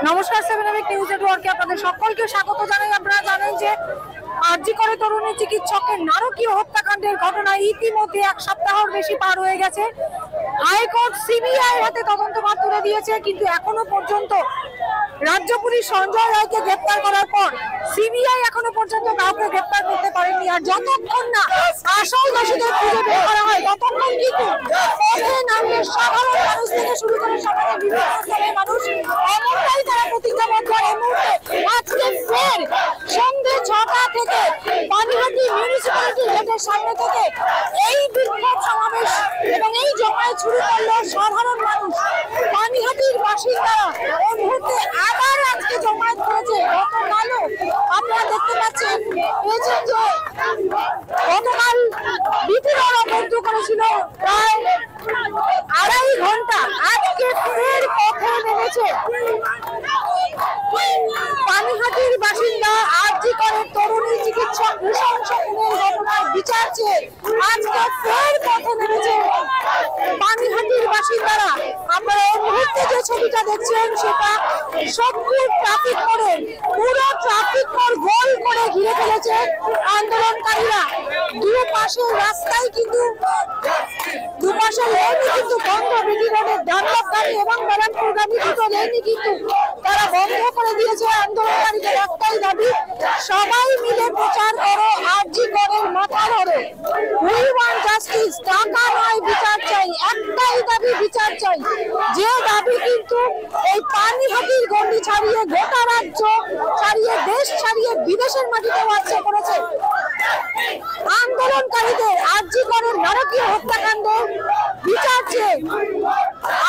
নমস্কার, 7 নিউজ নেটওয়ার্কে আপনাদের সকলকে স্বাগত জানাই। আপনারা জানেন যে আরজি করে তরুণী চিকিৎসকের নারকীয় হত্যাকাণ্ডের ঘটনায় ইতিমধ্যে 1 সপ্তাহের বেশি পার হয়ে গেছে। হাইকোর্ট সিবিআই হাতে তদন্তভার তুলে দিয়েছে, কিন্তু এখনো পর্যন্ত রাজ্য পুলিশ সঞ্জয় রায়কে গ্রেপ্তার করার পর সিবিআই এখনো পর্যন্ত কাউকে গ্রেপ্তার করতে পারেনি। আর যতক্ষণ না আসল দোষীদের খুঁজে বের করা হয় ততক্ষণ কিন্তু পথে নামবে সাধারণ মানুষ থেকে শুরু করে সমাজের বিভিন্ন স্তরের মানুষ। এমনটাই তারা প্রতিজ্ঞাবদ্ধ। এই মুহূর্তে আজকে ফের সন্ধ্যে 6টা থেকে পানিহাটি মিউনিসিপ্যালিটি গেটের সামনে থেকে এই বিক্ষোভ সমাবেশ এবং এই জমায়েত শুরু করলো সাধারণ মানুষ। পানিহাটির বাসিন্দারা এই মুহূর্তে আবার আজকে জমায়েত করেছে। গতকালও আপনারা দেখতে পাচ্ছেন যে গতকাল বিপিরণ বন্ধ করেছিল প্রায় 2.5 ঘন্টা। আজকে ফের পথে নেমেছে পানিহাটির বাসিন্দা আরজি করে তরুণী চিকিৎসক নৃশংস খুনের ঘটনায় বিচার চেয়ে আজকে ফের পথে নেমেছে পানিহাটির বাসিন্দারা। আপনারা এই মুহূর্তে যে ছবিটা দেখছেন সেটা সবুজ ট্রাফিক করে, পুরো ট্রাফিক মোড় গোল করে ঘিরে ফেলেছে আন্দোলনকারীরা। দুপাশের রাস্তায় কিন্তু দুপাশের লেনই কিন্তু বন্ধ। বিটি রোডের ডানলপগামী এবং ব্যারাকপুরগামী দুটো লেনই কিন্তু তারা বন্ধ করে দিয়েছে। আন্দোলনকারীদের একটাই দাবি, সবাই মিলে প্রচার করো আরজি করের মাথা ধরে। উই ওয়ান্ট জাস্টিস, টাকা নয় বিচার চাই। একটাই দাবি, বিচার চাই। যে দাবি কিন্তু এই পানিহাটির গণ্ডি ছাড়িয়ে গোটা রাজ্য ছাড়িয়ে দেশ ছাড়িয়ে বিদেশের মাটিতে বাচ্চা করেছে। আন্দোলনকারীদের আরজি করের নারকীয় হত্যাকাণ্ডের বিচার চেয়ে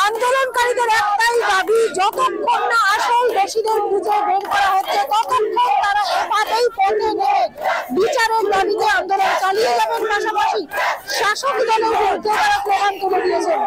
আন্দোলনকারীদের একটাই দাবি, যতক্ষণ না আসল দোষীদের খুঁজে বের করা হচ্ছে ততক্ষণ তারা এভাবেই পথে নেমে বিচারের দাবিতে আন্দোলন চালিয়ে যাবেন। পাশাপাশি শাসক দলের বিরুদ্ধে তারা স্লোগান তুলে দিয়েছেন।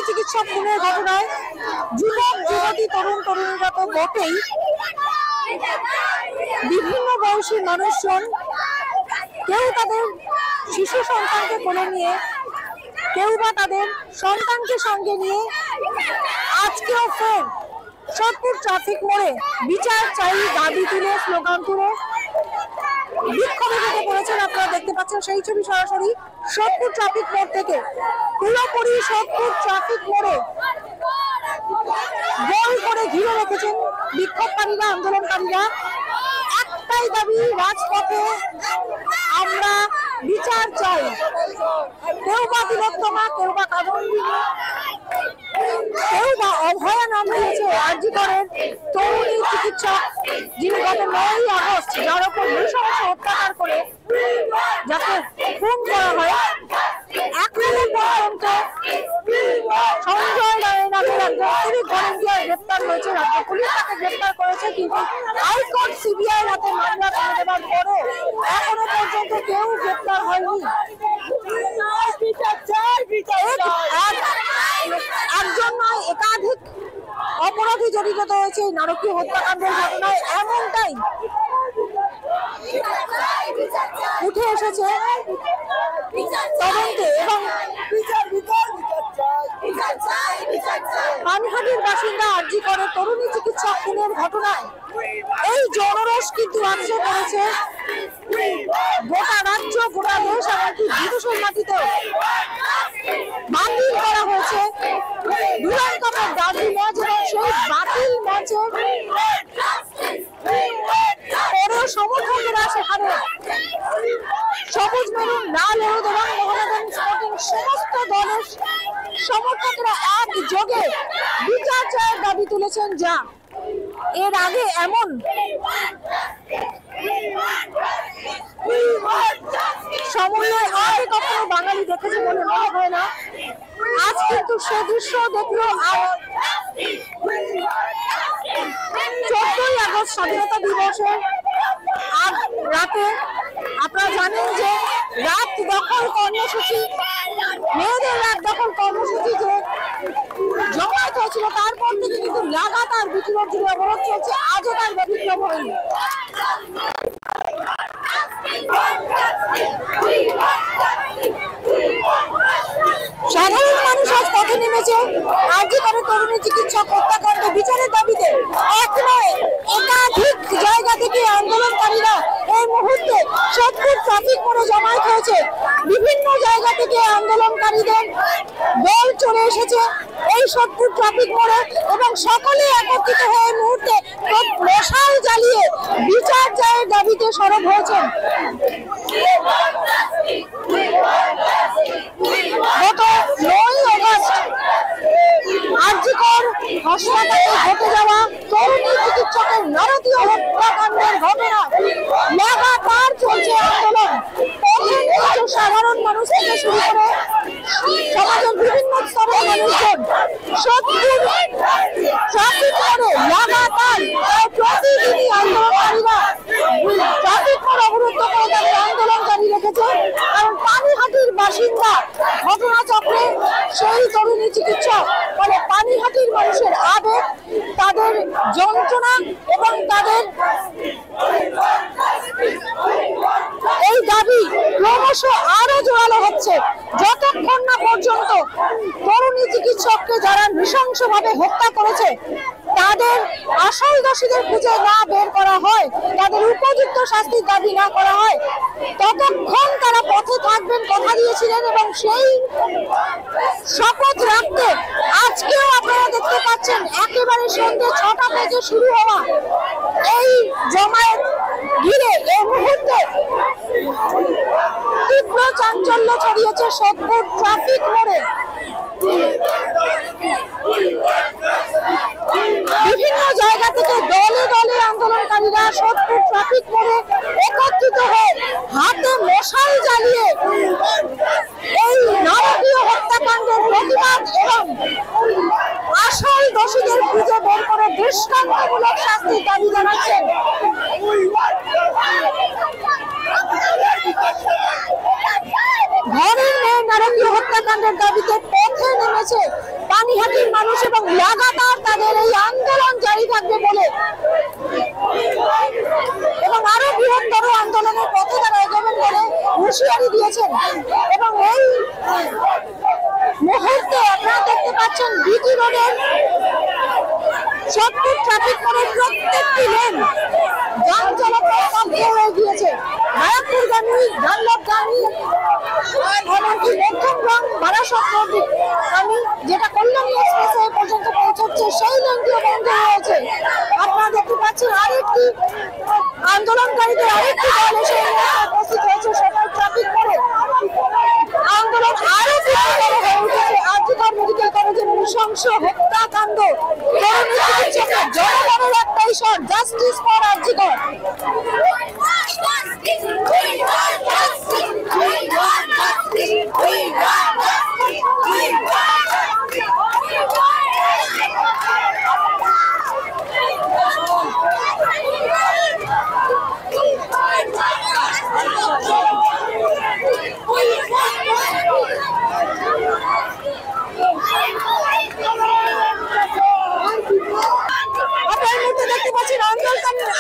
চিকিৎসক খুনের ঘটনায় যুবক যুবতী তরুণ তরুণীরা তো বটেই, বিভিন্ন বয়সী মানুষজন কেউ তাদের শিশু সন্তানকে কোলে নিয়ে, কেউ বা তাদের সন্তানকে সঙ্গে নিয়ে আজকেও ফের সোদপুর ট্রাফিক মোড়ে বিচার চাই দাবি তুলে স্লোগান তুলে বিক্ষোভে ঢুকে পড়েছেন। আপনারা দেখতে পাচ্ছেন সেই ছবি সরাসরি সোদপুর ট্রাফিক মোড় থেকে। পুরোপুরি সোদপুর ট্রাফিক মোড়ে গোল করে ঘিরে রেখেছেন বিক্ষোভকারীরা, আন্দোলনকারীরা। একটাই দাবি, রাজপথে আমরা বিচার চাই। কেউ বা তিলোত্তমা, কেউ বা কাদম্বিনী, কেউ বা অভয়া নাম দিয়েছে আরজি করের তরুণী চিকিৎসক, যিনি গত 9ই আগস্ট যার উপর নৃশংস অত্যাচার করে যাকে খুন করা হয়, এখনো পর্যন্ত সঞ্জয় রায় নামের একজন সিভিক ভলেন্টিয়ার গ্রেপ্তার হয়েছে। রাজ্য পুলিশ তাকে গ্রেপ্তার করেছে, কিন্তু হাইকোর্ট সিবিআই হাতে মামলা করে দেওয়ার পরও এখনো পর্যন্ত কেউ গ্রেপ্তার হয়নি। একজন নয়, একাধিক অপরাধী জড়িত হয়েছে এই নারকীয় হত্যাকাণ্ডের ঘটনায়, এমনটাই উঠে এসেছে তদন্তে। এবং পানহাটির বাসিন্দা আরজি করে তরুণী চিকিৎসক খুনের ঘটনায় এই জনরোষ কিন্তু আছড়ে পড়েছে গোটা রাজ্য, গোটা দেশ, এমনকি বিদেশের মাটিতেও। বাতিল করা হয়েছে ডুরান্ড কাপের ডার্বি ম্যাচ, এবং সেই বাতিল ম্যাচে পরেও সমর্থকেরা সেখানে সবুজ মেরুন, লাল, হলুদ এবং মোহামেডান স্পোর্টিং সমস্ত দলের সমর্থকরা একযোগে বিচার চায়ের দাবি তুলেছেন। যা এর আগে এমন সমন্বয় আগে কখনো বাঙালি দেখেছে বলে মনে হয় না। আজ কিন্তু সে দৃশ্য দেখলো। আর 14ই আগস্ট স্বাধীনতা দিবসে আজ রাতে আপনারা জানেন যে রাত দখল কর্মসূচি, মেয়েদের রাত দখল কর্মসূচি যে জমায়েত হয়েছিল, তারপর থেকে কিন্তু লাগাতার বিক্ষোভ জুড়ে অবরোধ চলছে। আজও তার ব্যতিক্রম হয়নি। সাধারণ মানুষ আজ পথে নেমেছে আরজি করে তরুণী চিকিৎসক হত্যাকাণ্ডে বিচারের দাবিতে। এক নয়, একাধিক জায়গা থেকে আন্দোলনকারীরা এই মুহূর্তে সোদপুর ট্রাফিক মোড়ে জমায়েত হয়েছে। বিভিন্ন জায়গা থেকে আন্দোলনকারীদের দল চলে এসেছে এই সোদপুর ট্রাফিক মোড়ে, এবং সকলে একত্রিত হয়ে এই মুহূর্তে মশাল জ্বালিয়ে বিচার চায়ের দাবিতে সরব হয়েছেন। গত 9ই আগস্ট আরজি কর হাসপাতালে ঘটে যাওয়া তরুণী চিকিৎসকের নারকীয় হত্যাকাণ্ডের ঘটনা লাগাতার চলছে আন্দোলন। পথে নেমেছে সাধারণ মানুষ থেকে শুরু করে সমাজের বিভিন্ন স্তরের মানুষজন। সোদপুর ট্রাফিক মোড়ে লাগাতার প্রতিদিনই আন্দোলনকারীরা ট্রাফিক মোড় অবরুদ্ধ করে তাদের আন্দোলন জারি রেখেছে। কারণ পানিহাটির বাসিন্দা ঘটনাচক্রে সেই তরুণী চিকিৎসক মানে পানিহাটির মানুষের আবেগ, তাদের যন্ত্রণা এবং তাদের এই দাবি ক্রমশ আরো জোরালো হচ্ছে, যতক্ষণ না পর্যন্ত তরুণী চিকিৎসককে যারা নৃশংসভাবে হত্যা করেছে তাদের আসল দোষীদের খুঁজে না বের করা হয়, তাদের উপযুক্ত শাস্তির দাবি না করা হয়, ততক্ষণ তারা পথে থাকবেন কথা দিয়েছিলেন। এবং সেই শপথ রাখতে আজকেও আপনারা দেখতে পাচ্ছেন একেবারে সন্ধ্যে 6টা থেকে শুরু হওয়া এই জমায়েত ঘিরে এই মুহূর্তে তীব্র চাঞ্চল্য ছড়িয়েছে সোদপুর ট্রাফিক মোড়ে। বিভিন্ন জায়গা থেকে দলে দলে আন্দোলনকারীরা সোদপুর ট্রাফিক মোড়ে একত্রিত হয়ে হাতে মশাল জ্বালিয়ে এই নারকীয় হত্যাকাণ্ডের প্রতিবাদ এবং আসল দোষীদের খুঁজে বের করে দৃষ্টান্তমূলক শাস্তির দাবি জানাচ্ছেন। ঘরের মেয়ে নারকীয় হত্যাকাণ্ড হত্যাকাণ্ডের দাবিতে পথে নেমেছে পানিহাটির মানুষ এবং লাগাতার তাদের এই আন্দোলন জারি থাকবে বলে এবং আরো বৃহত্তর আন্দোলনের পথে তারা এগোবেন বলে হুঁশিয়ারি দিয়েছেন। এবং এই মুহূর্তে আপনারা দেখতে পাচ্ছেন বিটি রোডের সবটুক ট্রাফিক মোড়ের প্রত্যেকটি লেন যান চলাচল বন্ধ হয়ে গিয়েছে। ব্যারাকপুরগামী, ডানলপগামী, এমনকি মধ্যমগ্রাম বারাসতগামী যেটা কল্যাণী এক্সপ্রেস পর্যন্ত পৌঁছচ্ছে সেই লেনটিও বন্ধ হয়েছে। আপনারা দেখতে পাচ্ছেন আরেকটি আন্দোলনকারীদের আরেকটি দল এসে উপস্থিত হয়েছে সবাই ট্রাফিক মোড়ে। আন্দোলন আরো তীব্রতর হয়ে উঠেছে। আরজিকর মেডিকেল কলেজের নৃশংস হত্যাকাণ্ড, তরুণী চিকিৎসকের জনগণের একটাই স্বর, জাস্টিস ফর আরজিকর।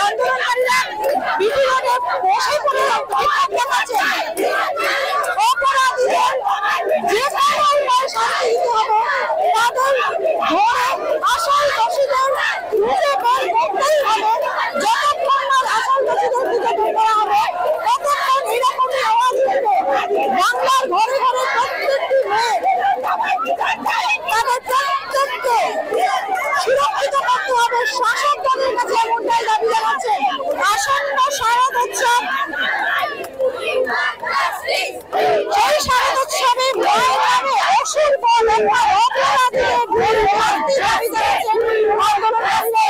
আন্দোলনকারীরা বিটি রোডে বসে পড়ে দেখাচ্ছে অপরাধীদের যে কোনো শাস্তি দিতে হবে, তাদের ধরে আসল দোষীদের খুঁজে বের করতেই হবে। যতক্ষণ না আসল দোষীদের খুঁজে বের করা হবে ততক্ষণ এরকমই আওয়াজ উঠবে। বাংলার ঘরে ঘরে প্রত্যেকটি মেয়ে তাদের প্রত্যেককে সুরক্ষিত করতে হবে। শাসক দলের কাছে এমনটাই দাবি জানাচ্ছে। আসন্ন শারদ উৎসব, সেই শারদ উৎসবে মায়ের নামে অসুর বল অপরাধীদের দাবি জানাচ্ছেন আন্দোলনকারীরা।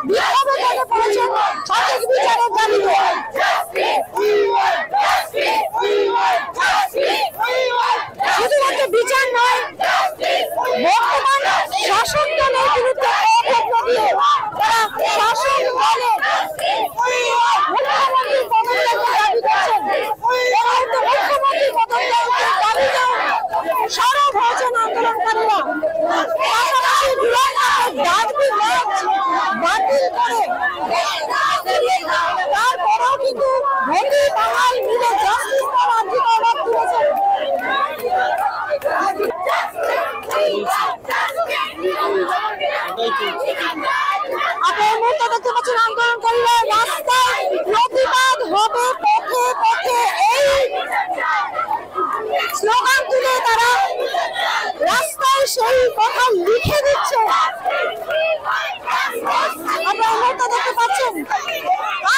বিক্ষোভে পড়েছেন সঠিক বিচারের দাবিতে। শুধুমাত্র বিচার নয়, বর্তমান শাসক দলের বিরুদ্ধে অভদ্র দিয়ে তারা শাসক দলের মুখ্যমন্ত্রী পদত্যাগের দাবি করছেন। মুখ্যমন্ত্রী পদত্যাগের দাবিতে সরব হয়েছেন আন্দোলনকারীরা। পাশাপাশি ডাকবি ম্যাচ বাতিল করে তারপরেও কিন্তু মোদি বাঙাল মিলে জাস্টিস ফর আরজিকর ডাক তুলেছেন। আপনার মুহূর্তে দেখতে পাচ্ছেন আন্দোলনকারীরা রাস্তায় প্রতিবাদ হবে পথে পথে এই স্লোগান তুলে তারা রাস্তায় সেই কথা লিখে দিচ্ছে। আপনার মুহূর্তে দেখতে পাচ্ছেন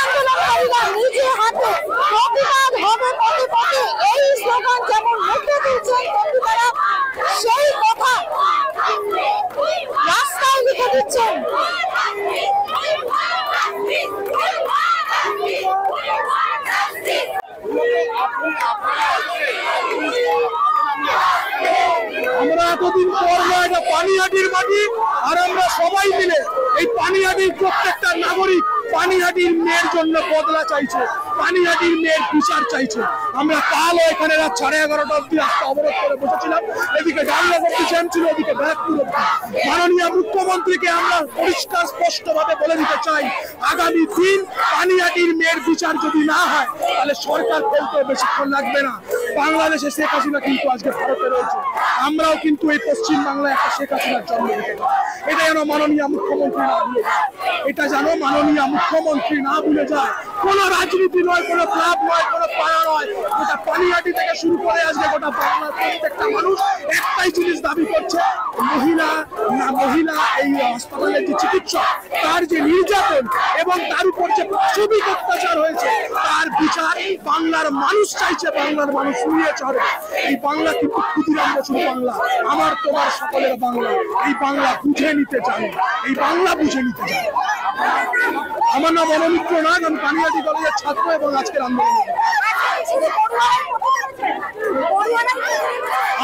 আন্দোলনকারীরা নিজে হাতে প্রতিবাদ হবে পথে পথে এই স্লোগান যেমন লিখে দিচ্ছেন, তেমনি তারা সেই কথা রাস্তায় লিখে দিচ্ছেন। আমরা এতদিন পর না, এটা পানিহাটির মাটি, আর আমরা সবাই মিলে এই পানিহাটির প্রত্যেকটা নাগরিক পানিহাটির মেয়ের জন্য বদলা চাইছে, পানিহাটির মেয়ের বিচার চাইছে। আমরা কালও এখানে রাত 11:30 অব্দি রাস্তা অবরোধ করে বসেছিলাম। এদিকে ডানলপ অব্দি জ্যাম ছিল, এদিকে ব্যারাকপুর অব্দি। মাননীয় মুখ্যমন্ত্রীকে আমরা পরিষ্কার স্পষ্টভাবে বলে দিতে চাই, আগামী দিন পানিহাটির মেয়ের বিচার যদি না হয় তাহলে সরকার ফেলতে বেশিক্ষণ লাগবে না। বাংলাদেশে শেখ হাসিনা কিন্তু আজকে ভারতে রয়েছে, আমরাও কিন্তু এই পশ্চিম বাংলায় একটা শেখ হাসিনার জন্ম দিতে পারি। এটা যেন মাননীয় মুখ্যমন্ত্রী না ভুলে যায়, এটা যেন মাননীয় মুখ্যমন্ত্রী না ভুলে যায়। কোন রাজনীতি নয়, কোন ক্লাব নয়, কোন পাড়া নয়, গোটা পানিহাটি থেকে শুরু করে আজকে গোটা বাংলার প্রত্যেকটা মানুষ একটাই জিনিস দাবি করছে, মহিলা এই হাসপাতালের যে চিকিৎসক তার যে নির্যাতন এবং তার উপর যে পাশবিক অত্যাচার হয়েছে তার বিচার বাংলার মানুষ চাইছে। বাংলার মানুষ নিয়ে চড়ে। এই বাংলা কিন্তু ক্ষুদিরাম বসুর বাংলা, আমার তোমার সকলের বাংলা। এই বাংলা বুঝে নিতে জানে, এই বাংলা বুঝে নিতে জানে। আমার নাম অনমিত্র নাগ, আমি পানিহাটি কলেজের ছাত্র এবং আজকের আন্দোলন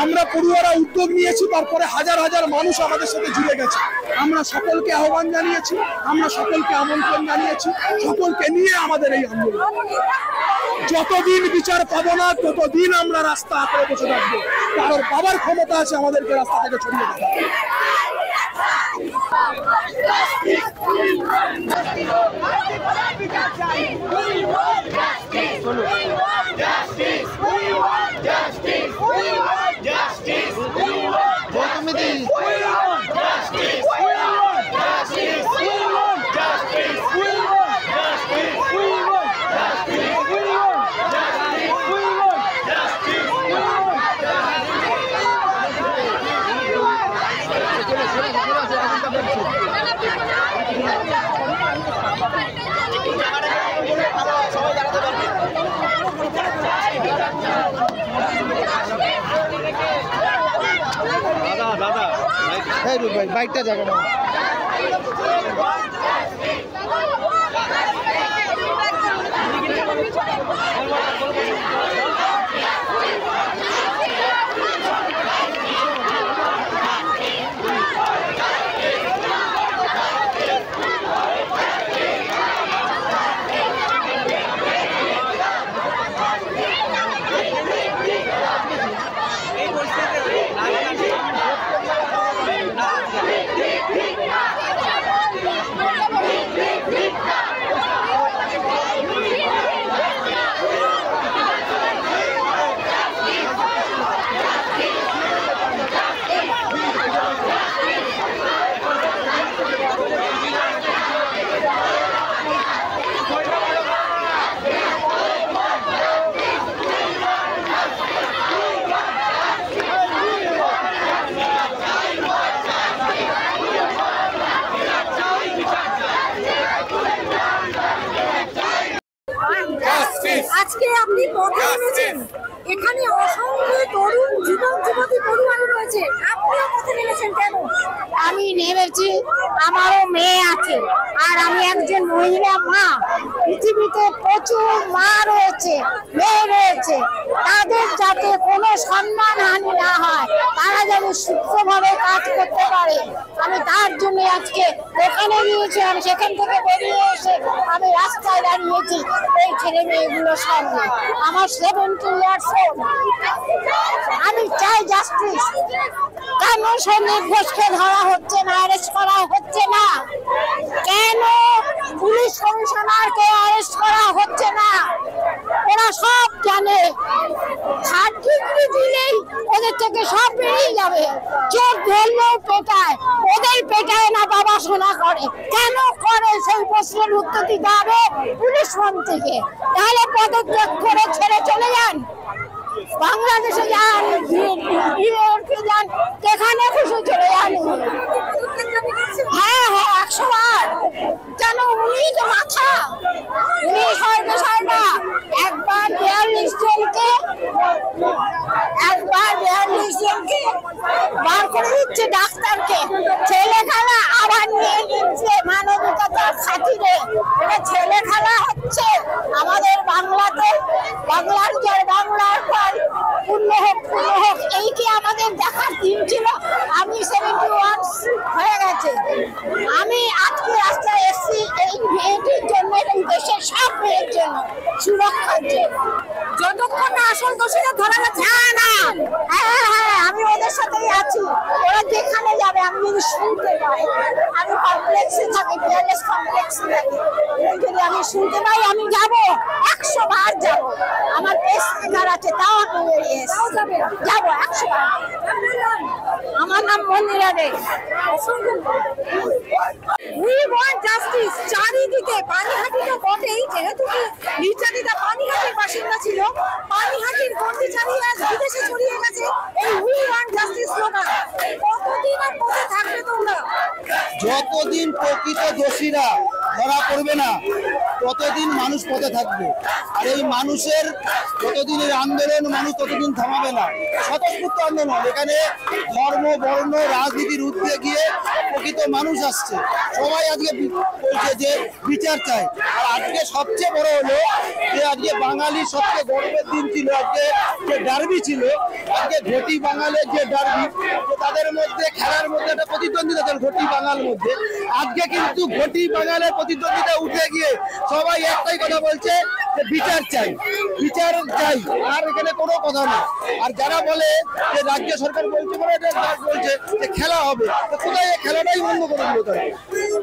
আমরা পড়ুয়ারা উদ্যোগ নিয়েছি, তারপরে হাজার হাজার মানুষ আমাদের সাথে জুড়ে গেছে। আমরা সকলকে আহ্বান জানিয়েছি, আমরা সকলকে আমন্ত্রণ জানিয়েছি, সকলকে নিয়ে আমাদের এই আন্দোলন। যতদিন বিচার পাবো না ততদিন আমরা রাস্তা আঁকড়ে বসে থাকবো। কারণ বাবার ক্ষমতা আছে আমাদেরকে রাস্তা থেকে ছড়িয়ে দেওয়া। দাদা বাইকটা যাবে না। আজকে আপনি পথে নেমেছেন, এখানে অসংখ্য তরুণ যুবক যুবতী পরিবারে রয়েছে, আপনিও পথে নেমেছেন কেন? আমি নেমেছি, আমারও মেয়ে আছে, আর আমি একজন মহিলা মা। পৃথিবীতে প্রচুর মা রয়েছে, মেয়ে রয়েছে, তাদের যাতে কোনো সম্মানহানি না হয়, তারা যেন সুস্থভাবে কাজ করতে পারে। আমি তার জন্য আজকে ওখানে গিয়েছিলাম, সেখান থেকে বেরিয়ে এসে আমি রাস্তায় দাঁড়িয়েছি এই ছেলে মেয়েগুলোর সামনে। আমার 70 ইয়ার্স ওল্ড। আমি চাই জাস্টিস। কেন সন্দীপ ঘোষকে ধরা হচ্ছে না, অ্যারেস্ট করা হচ্ছে না? কেন পুলিশ কমিশনারকে অ্যারেস্ট করা হচ্ছে না? ওরা সব জানে, 3rd ডিগ্রি দিলেই ওদের থেকে সব বেরিয়ে যাবে। চোখ ধরলেও পেটায়, ওদের পেটায় না, বাবা শোনা করে। কেন করে সেই প্রশ্নের উত্তর দিতে হবে পুলিশ মন্ত্রীকে। তাহলে পদত্যাগ করে ছেড়ে চলে যান, বাংলাদেশে যান, ইউরোপে যান, যেখানে খুশি চলে যান। হ্যাঁ হ্যাঁ, 100 বার। কেন? উনি তো মাথা, উনি সরকার না। একবার 42 জনকে বার করে দিচ্ছে ডাক্তারকে, ছেলে খেলা আবার নিয়ে নিচ্ছে মানবিকতার খাতিরে। এটা ছেলে খেলা হচ্ছে আমাদের বাংলাতে। বাংলার জয়, বাংলার পর পূর্ণ হোক, পূর্ণ হোক, এই কি আমাদের দেখার দিন ছিল? আমি 71 হয়ে গেছে। আমি আজকে রাস্তায় এসেছি এই মেয়েটির জন্য, এই দেশের সব মেয়ের জন্য, সুরক্ষার জন্য। যতক্ষণ না আসল দোষীরা ধরা যাচ্ছে না, হ্যাঁ হ্যাঁ, আমি ওদের সাথেই আছি। ওরা যেখানে যাবে আমি যদি শুনতে পাই, আমি কমপ্লেক্সে থাকি, পিয়ারলেস কমপ্লেক্সে থাকি, যদি আমি শুনতে পাই আমি যাব, 100 বার যাব। আমার পেস স্পিকার আছে, তাও আমি বেরিয়ে যাবো 100 বার। আমার নাম Mandira De. We want justice. চারিদিকে পানিহাটি তো বটেই, যেহেতু নির্যাতিতা পানিহাটির বাসিন্দা ছিল, পানিহাটির গন্ডি ছাড়িয়ে আজ বিদেশে ছড়িয়ে গেছে এই উই ওয়ান্ট জাস্টিস স্লোগান। কতদিন আর পথে থাকবে তোমরা? যতদিন প্রকৃত দোষীরা ধরা পড়বে না ততদিন মানুষ পথে থাকবে। আর এই মানুষের যতদিনের আন্দোলন মানুষ ততদিন থামাবে না। স্বতঃস্ফূর্ত আন্দোলন, এখানে ধর্ম বর্ণ রাজনীতির ঊর্ধ্বে গিয়ে প্রকৃত মানুষ আসছে। সবাই আজকে বলছে যে বিচার চাই। আর আজকে সবচেয়ে বড় হলো যে আজকে বাঙালির সবচেয়ে গর্বের দিন ছিল, আজকে যে ডার্বি ছিল, আজকে ঘটি বাঙালের যে ডার্বি, তাদের মধ্যে খেলার মধ্যে একটা প্রতিদ্বন্দ্বিতা ছিল ঘটি বাঙাল মধ্যে। আজকে কিন্তু ঘটি বাঙালের প্রতিদ্বন্দ্বিতা উঠে গিয়ে সবাই একটাই কথা বলছে যে বিচার চাই, বিচার চাই, আর এখানে কোনো কথা নেই। আর যারা বলে যে রাজ্য সরকার বলছে বলছে যে খেলা হবে, কোথায় খেলাটাই বন্ধ করে দিল তারা। কিন্তু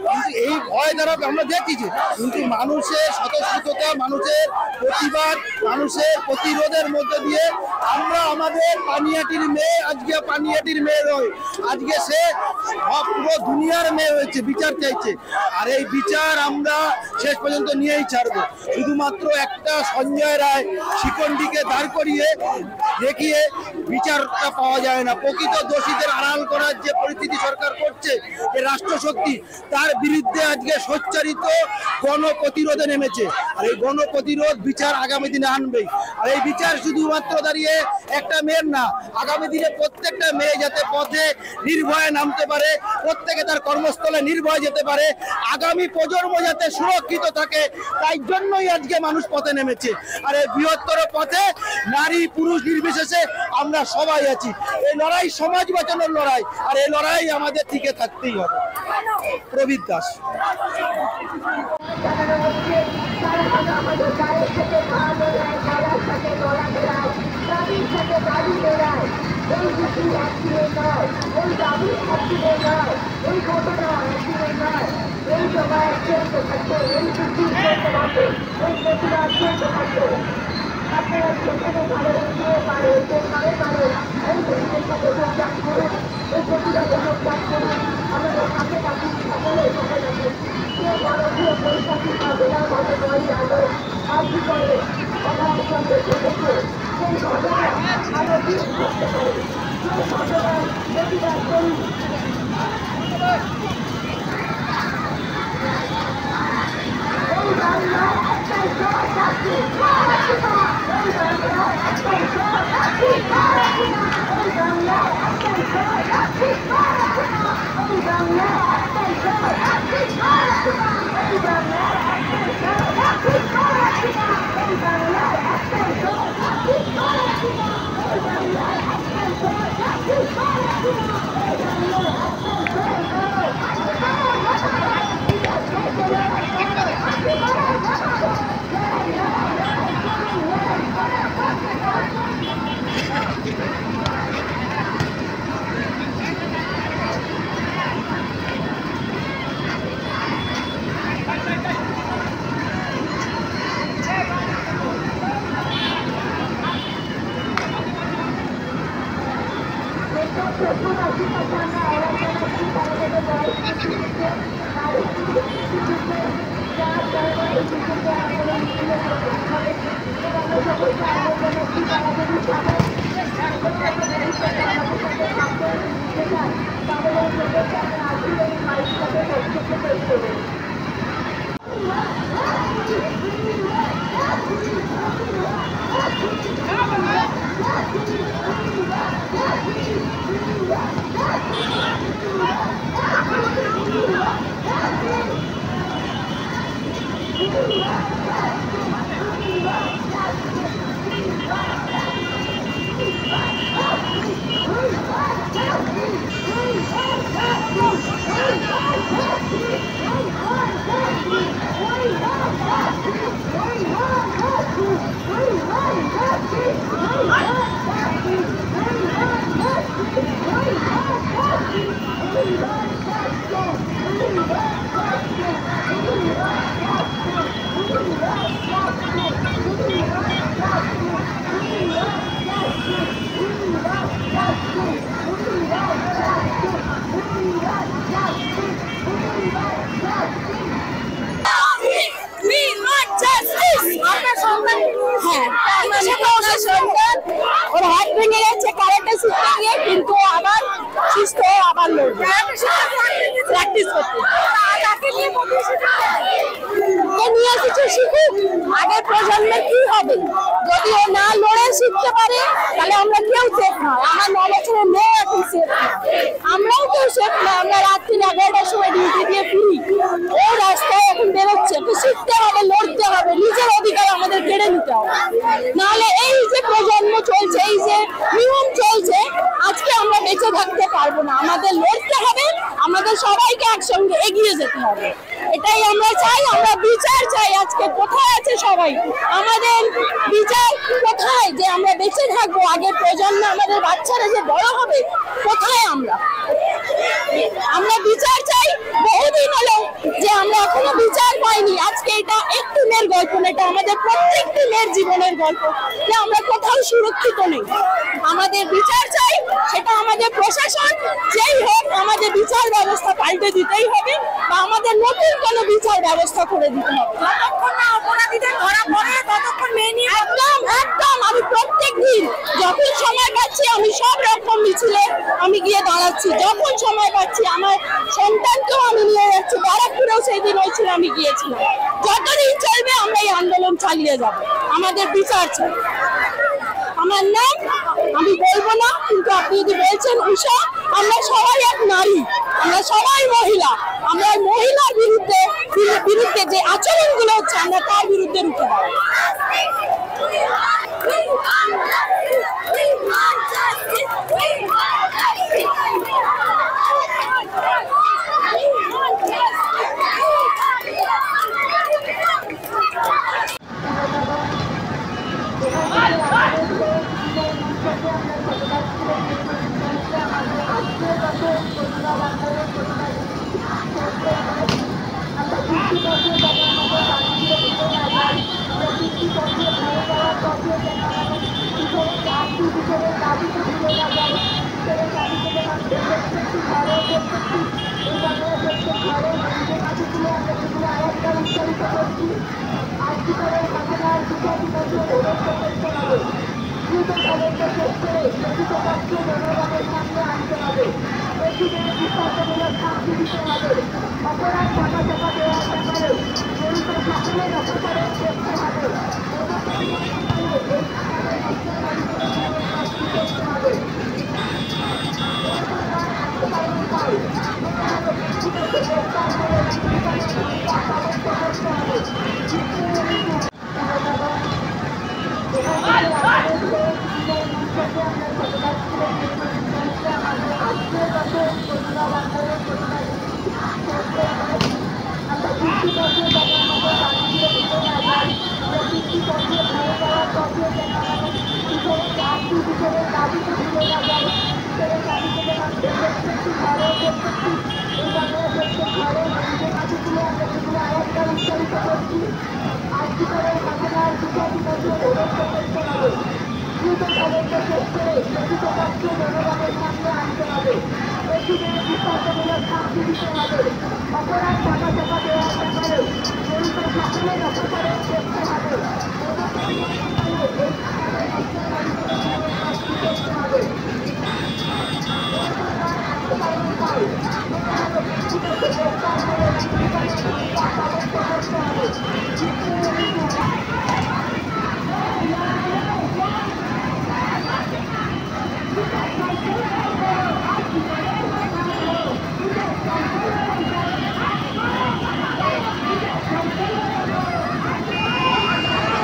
এই ভয় দ্বারা আমরা দেখছি, কিন্তু মানুষের স্বতঃস্ফূর্ততা, মানুষের প্রতিবাদ, মানুষের প্রতিরোধের মধ্যে দিয়ে আমরা আমাদের পানিহাটির মেয়ে আজকে পানিহাটির মেয়ে নয়, আজকে সে পুরো দুনিয়ার মেয়ে হয়েছে, বিচার চাইছে। আর এই বিচার আমরা শেষ পর্যন্ত নিয়েই ছাড়বো। শুধুমাত্র একটা সঞ্জয় রায় শিকন্ডিকে দাঁড় করিয়ে দেখিয়ে বিচারটা পাওয়া যায় না। প্রকৃত দোষীদের আড়াল করার যে পরিস্থিতি সরকার করছে, যে রাষ্ট্রশক্তি, তার বিরুদ্ধে আজকে সোচ্চারিত গণপ্রতিরোধে নেমেছে। আর এই গণপ্রতিরোধ বিচার আগামী দিনে আনবেই। আর এই বিচার শুধুমাত্র দাঁড়িয়ে একটা মেয়ের না, আগামী দিনে প্রত্যেকটা মেয়ে যাতে পথে নির্ভয়ে নামতে পারে, প্রত্যেকে তার কর্মস্থলে নির্ভয়ে যেতে পারে, আগামী প্রজন্ম যাতে সুরক্ষিত থাকে, তাই জন্যই আজকে মানুষ পথে নেমেছে। আর এই বৃহত্তর পথে নারী পুরুষ নির্বিশেষে আমরা সবাই আছি। এই লড়াই সমাজ বাঁচানোর লড়াই, আর এই লড়াই আমাদের টিকে থাকতেই হবে। প্রবীর দাস। ওর হাত ভেঙে গেছে কারাটে শিখতে গিয়ে, কিন্তু আবার সুস্থ হয়ে আবার লড়বে, প্র্যাকটিস করতে। নিয়ে এসেছে কিছু শিখুক, আগের প্রজন্মের কি হবে? যদি ও না লড়ে শিখতে পারে তাহলে আমরা কেউ সেফ নয়। আমার 9 বছরের মেয়ে এখন সেফ না, আমরাও কেউ সেফ না। আমরা রাত্রি 11টার সময় ডিউটি দিয়ে ফিরি, ও রাস্তায় এখন বেরোচ্ছে। তো শিখতে হবে, লড়তে হবে, নিজের অধিকার আমাদের কেড়ে নিতে হবে। নাহলে এই যে প্রজন্ম চলছে, এই যে নিয়ম চলছে, আজকে আমরা বেঁচে থাকতে পারবো না। আমাদের লড়তে হবে, আমাদের সবাইকে একসঙ্গে এগিয়ে যেতে হবে। এটাই আমরা চাই, আমরা বিচার চাই। আজকে কোথায় আছে সবাই? আমাদের বিচার কোথায় যে আমরা বেঁচে থাকবো? আগের প্রজন্ম, আমাদের বাচ্চারা যে বড় হবে, কোথায় আমরা বিচার চাই। বহুদিন হলো যে আমরা এখনো বিচার পাইনি। আজকে এটা একটি মেয়ের গল্প না, এটা আমাদের প্রত্যেকটি মেয়ের জীবনের গল্প যে আমরা কোথাও সুরক্ষিত নেই। আমাদের বিচার চাই, সেটা আমাদের প্রশাসন যেই হোক, আমাদের বিচার ব্যবস্থা পাল্টে দিতেই হবে বা আমাদের নতুন কোনো বিচার ব্যবস্থা করে দিতে হবে। যতক্ষণ না অপরাধীদের ধরা পড়ে ততক্ষণ মেয়ে নিয়ে একদম একদম আমি প্রত্যেক দিন যখন সময় পাচ্ছি আমি সব রকম মিছিলে আমি গিয়ে দাঁড়াচ্ছি। যখন সময় পাচ্ছি আমার সন্তানকেও আমি নিয়ে যাচ্ছি। ব্যারাকপুরেও সেই দিন হয়েছিল, আমি গিয়েছিলাম। যতদিন চলবে আমরা এই আন্দোলন চালিয়ে যাব। আমাদের বিচার চাই। আমার নাম আমি বলবো না, কিন্তু আপনি যদি বলছেন উষা, আমরা সবাই এক নারী, আমরা সবাই মহিলা। আমরা মহিলার বিরুদ্ধে যে আচরণগুলো হচ্ছে আমরা তার বিরুদ্ধে রুখে দাঁড়াবো।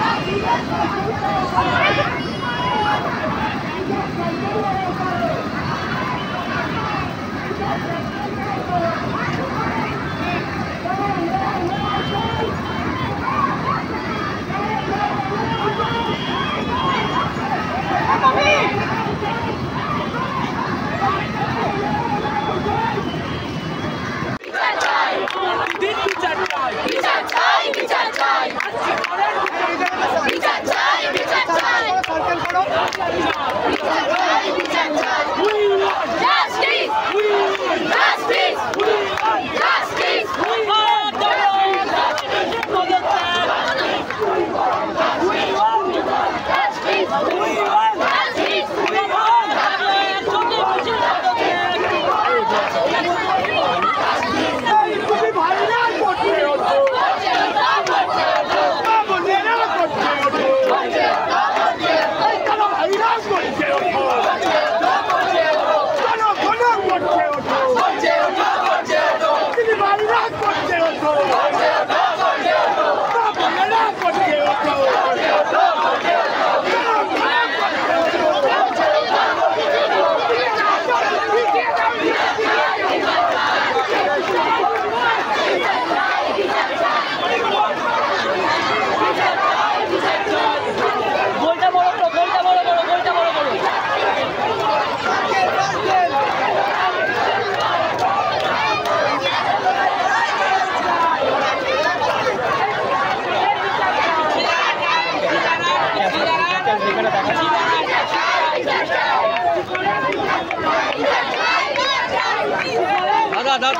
Yes, দাদা।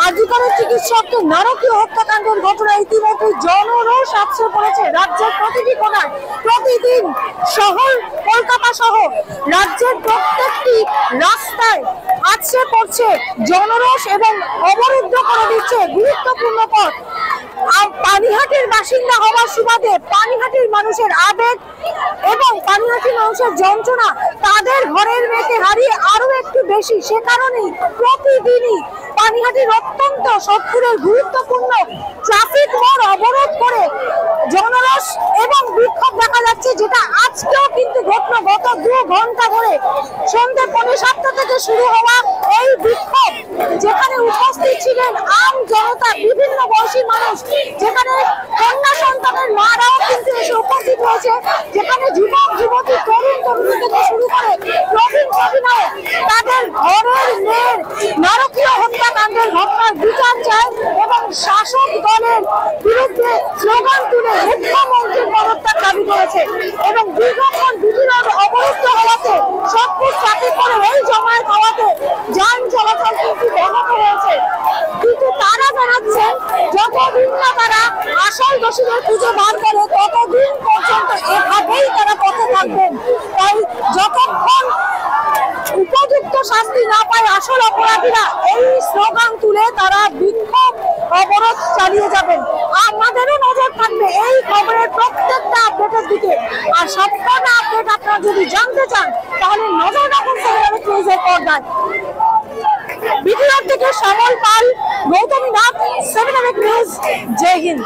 আজিকারের চিকিৎসককে নারকীয় হত্যাকাণ্ডের ঘটনা ইতিমধ্যে জনরোষ আছড়ে পড়েছে রাজ্যের প্রতিটি কোণায়। প্রতিদিন শহর কলকাতা সহ রাজ্যের প্রত্যেকটি রাস্তায় আছড়ে পড়ছে জনরোষ এবং অবরুদ্ধ করে দিচ্ছে গুরুত্বপূর্ণ পথ। পানিহাটির বাসিন্দা হওয়ার সুবাদে পানিহাটির মানুষের আবেগ এবং পানিহাটির মানুষের যন্ত্রণা তাদের ঘরের মেয়েকে হারিয়ে আরো একটু বেশি। সে কারণেই প্রতিদিনই পানিহাটির অত্যন্ত সত্তরের গুরুত্বপূর্ণ ট্রাফিক মোড় অবরোধ করে জনরোষ এবং বিক্ষোভ দেখা যাচ্ছে, যেটা আজকেও কিন্তু ঘটলো। গত 2 ঘন্টা ধরে সন্ধ্যে 7:45 থেকে শুরু হওয়া এই বিক্ষোভ, যেখানে উপস্থিত ছিলেন আম জনতা, বিভিন্ন বয়সী মানুষ, যেখানে কন্যা সন্তানের মারাও কিন্তু এসে উপস্থিত হয়েছে, যেখানে যুবক যুবতী তরুণ তরুণী থেকে শুরু করে প্রবীণ প্রবীণাও তাদের ঘরের মেয়ের নারকীয় হত্যাকাণ্ডের ঘটনার বিচার চায় এবং শাসক দলের বিরুদ্ধে স্লোগান তুলে মুখ্যমন্ত্রীর পদত্যাগ দাবি করেছে। এবং দীর্ঘক্ষণ বিভিন্ন অবরুদ্ধ হওয়াতে সবকিছু চাকরি করে এই জমায়েত হওয়াতে যান চলাচল কিন্তু ব্যাহত হয়েছে। কিন্তু তারা জানাচ্ছেন যতদিন না তারা আসল দোষীদের খুঁজে বার করে ততদিন পর্যন্ত এভাবেই তারা পথে থাকবেন। তাই যতক্ষণ উপযুক্ত শাস্তি না পায় আসল অপরাধীরা, এই স্লোগান তুলে তারা বিক্ষোভ অবরোধ চালিয়ে যাবেন। আমাদেরও নজর থাকবে এই খবরের প্রত্যেকটা আপডেটের দিকে। আর সবকটা আপডেট আপনারা যদি জানতে চান তাহলে নজর রাখুন সেভেন নিউজের পর্দায়। ভিডিও থেকে সমল পাল, গৌতমী নাথ, 7 নিউজ। জয় হিন্দ।